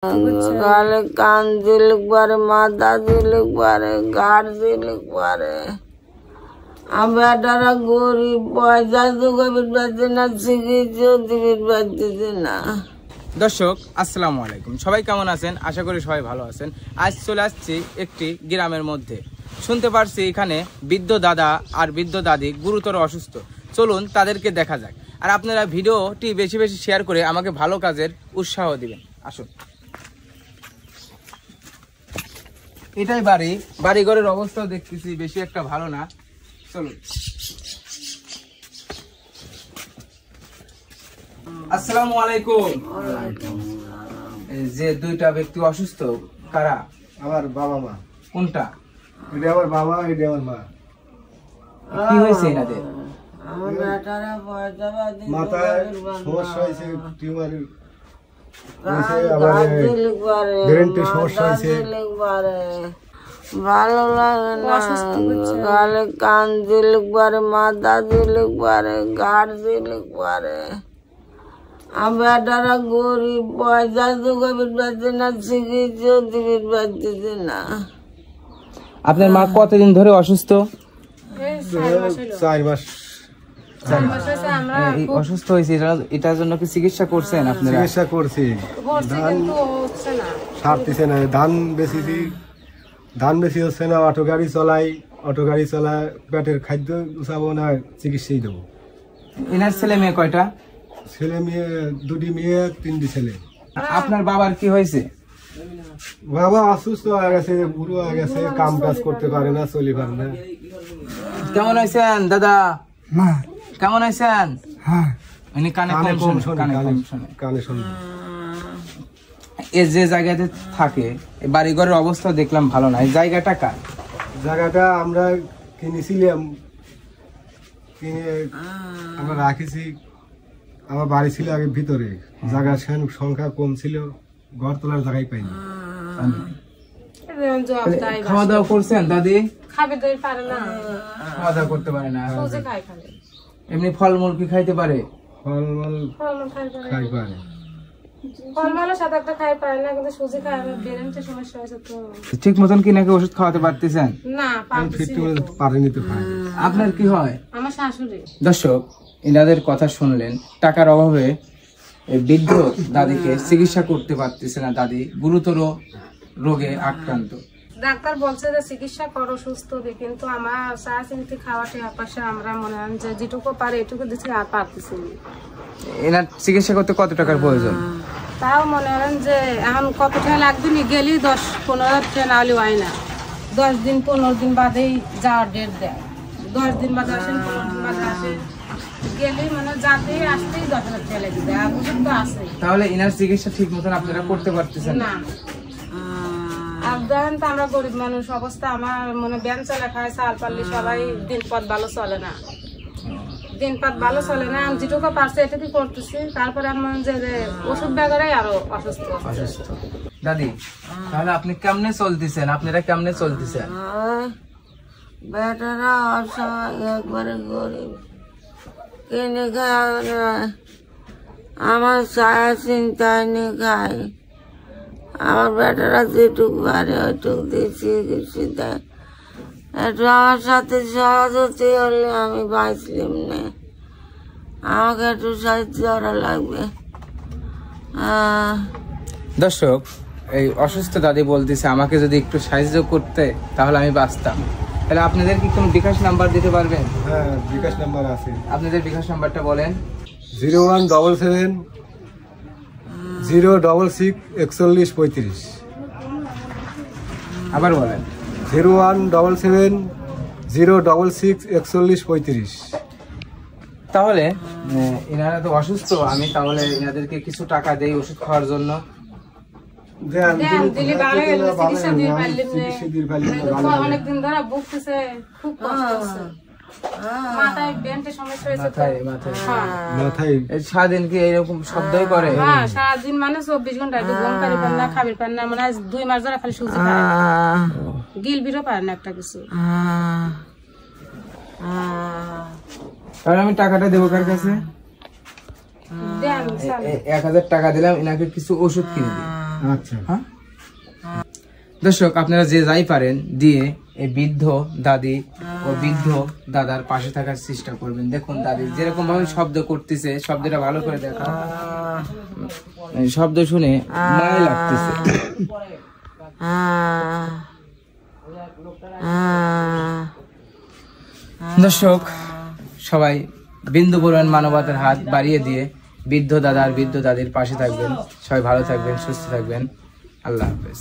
गाले कान दिलक बारे माथा दिलक बारे घाट दिलक बारे बेटारा गरीब पैसा যোগাবির পাচ্ছে না চিকিৎসা দিবির পাচ্ছে না। দর্শক আসসালামু আলাইকুম, সবাই কেমন আছেন? আশা করি সবাই ভালো আছেন। আজ চলে আসছি একটি গ্রামের মধ্যে। শুনতে পারছি এখানে বৃদ্ধ দাদা আর বৃদ্ধ দাদি গুরুতর অসুস্থ। চলুন তাদেরকে দেখা যাক, আর আপনারা ভিডিওটি বেশি বেশি শেয়ার করে আমাকে ভালো কাজের উৎসাহ দিবেন। আসুন, এটাই বাড়িঘরের অবস্থাও দেখতেছি বেশি একটা ভালো না। চলুন। আসসালামু আলাইকুম। যে দুইটা ব্যক্তি অসুস্থ কারা? আমার বাবা মা। কোনটা? এটা আমার বাবা, এটা আমার মা। কি হয়েছে এনাদের? আমার বেটারা পয়সা বাদে মাথায় সমস্যা হয়েছে, টিউমার হয়েছে, আবার আবার ব্রেনের সমস্যা হয়েছে। ভালো লাগে না, গালে কান দিলক বারে মাথা দিলক বারে ঘাট দিলক বারে বেটারা গরিব পয়সা যোগাবির পাচ্ছে না চিকিৎসা দিবির পাচ্ছে না। আপনার মা কতদিন ধরে অসুস্থ? 4 মাস অসুস্থ হয়েছে, এটার জন্য কি চিকিৎসা করছেন আপনারা? চিকিৎসা করছি, ধান সারতেছে না, ধান বেশি হচ্ছে না। অটো গাড়ি চলাই পেটের খাদ্য উঠাবো না, চিকিৎসাই দেবো। এনার ছেলে মেয়ে কয়টা? ছেলে মেয়ে 2টি মেয়ে 3টি ছেলে। আপনার বাবার কি হয়েছে? বাবা অসুস্থ হয়ে গেছে, বুড়ো হয়ে গেছে, কাম কাজ করতে পারে না, চলি পারে না। কেমন হয়েছেন দাদা? কেমন হয়েছেন? কানে শোনে। এই যে জায়গাতে থাকে, বাড়িঘরের অবস্থা দেখলাম ভালো না। এই জায়গাটা কার? জায়গাটা আমরা কিনেছিলাম, কিনে আমরা রাখেছি। আমার বাড়ি ছিল আগে ভিতরে, জায়গার সংখ্যা কম ছিল, ঘর তোলার জায়গায় পাইনি। খাওয়া দাওয়া করছেন দাদি? খাবে তো পারে না, খাওয়া দাওয়া করতে পারে না। সোজে খায় খালি। এমনি ফলমূল কি খাইতে পারে? ফলমূল খাই পারে। ফলমূলের সাথে একটা খাই পারে না, কিন্তু সোজে খায়। আমার ব্রেনের সমস্যা হয়েছে তো। ঠিক মতন কি নাকি ওষুধ খাওয়াতে পারতেছেন? না, পারেনি তো খায়। আপনার কি হয়? আমার শাশুড়ি। দর্শক, এনাদের কথা শুনলেন। টাকার অভাবে বৃদ্ধ দাদিকে চিকিৎসা করতে পারতেছে না। দাদি গুরুতর রোগে আক্রান্ত। ডাক্তার বলছে যে চিকিৎসা করো, সুস্থ হবে, কিন্তু আমার চা চিনতে খাওয়াতে আপাশে আমরা মনে হয় যে যেটুকু পারে এটুকু দিচ্ছি, আর পারতেছি না। এনার চিকিৎসা করতে কত টাকার প্রয়োজন? তাও মনে হয় যে এখন কত টাকা লাগবে নি, গেলেই 10-15 টাকা না হলে হয় না। 10 দিন 15 দিন বাদেই যাওয়ার ডেট দেয়। 10 দিন বাদে আসেন, 15 দিন বাদে আসে, গেলেই মানে যাতে আসতেই 10,000 টাকা লেগে যায়। আর ওষুধ তো আছে। তাহলে এনার চিকিৎসা ঠিক মতন আপনারা করতে পারতেছেন না। আর দেখেন তো, আমরা গরিব মানুষ, অবস্থা আমার মনে ব্যান চলে খায়, চাল পারলে সবাই দিনপথ ভালো চলে না, দিনপাত ভালো চলে না। আমি যেটুকু পারছি এটাকে করতেছি। তারপরে আমার যে ওষুধ ব্যাগরাই আরো অসুস্থ। দাদি, তাহলে আপনি কেমনে চলতেছেন? আপনারা কেমনে চলতেছেন? বেটারা অসহায়, একবারে গরিব, কিনে খায়। আমার ছায়া চিন্তায় নিয়ে খায়। আমার বেটারা যেটুকু পারে ওইটুকু দিচ্ছি, কিছু দেয়। একটু আমার সাথে সহজতে হলে আমি বাঁচলাম না, আমাকে একটু সাহায্য করা লাগবে। দর্শক, এই অসুস্থ দাদি বলতেছে আমাকে যদি একটু সাহায্য করতে তাহলে আমি বাঁচতাম। তাহলে আপনাদের কি কোনো বিকাশ নাম্বার দিতে পারবেন? হ্যাঁ, বিকাশ নাম্বার আছে। আপনাদের বিকাশ নাম্বারটা বলেন। 0177 066 4135। আবার বলেন। 0177 066 4135। তাহলে এনারা তো অসুস্থ, আমি তাহলে এনাদেরকে কিছু টাকা দেই ওষুধ খাওয়ার জন্য। অনেকদিন ধরে ভুগতেছে, খুব কষ্ট হচ্ছে। মাথায় ব্রেনের সমস্যা হয়েছে। সারাদিন কি এরকম শব্দই করে? হ্যাঁ, সারাদিন মানে 24 ঘন্টা একটু ঘুম পারি পারে না, খাবার পারে না। মানে 2 মাস ধরে খালি সুজি খায়, গিলবিরও পারে না একটা কিছু। তাহলে আমি টাকাটা দেবো কার কাছে? 1000 টাকা দিলাম, এনাকে কিছু ওষুধ কিনে দিই। আচ্ছা হ্যাঁ দর্শক, আপনারা যে যাই পারেন দিয়ে এই বৃদ্ধ দাদি ও বৃদ্ধ দাদার পাশে থাকার চেষ্টা করবেন। দেখুন দাদি যেরকম ভাবে শব্দ করতেছে, শব্দটা ভালো করে দেখা, শব্দ শুনে মায়া লাগতেছে। দর্শক সবাই বিন্দু পরিমাণ মানবতার হাত বাড়িয়ে দিয়ে বৃদ্ধ দাদা আর বৃদ্ধ দাদির পাশে থাকবেন। সবাই ভালো থাকবেন, সুস্থ থাকবেন। আল্লাহ হাফেজ।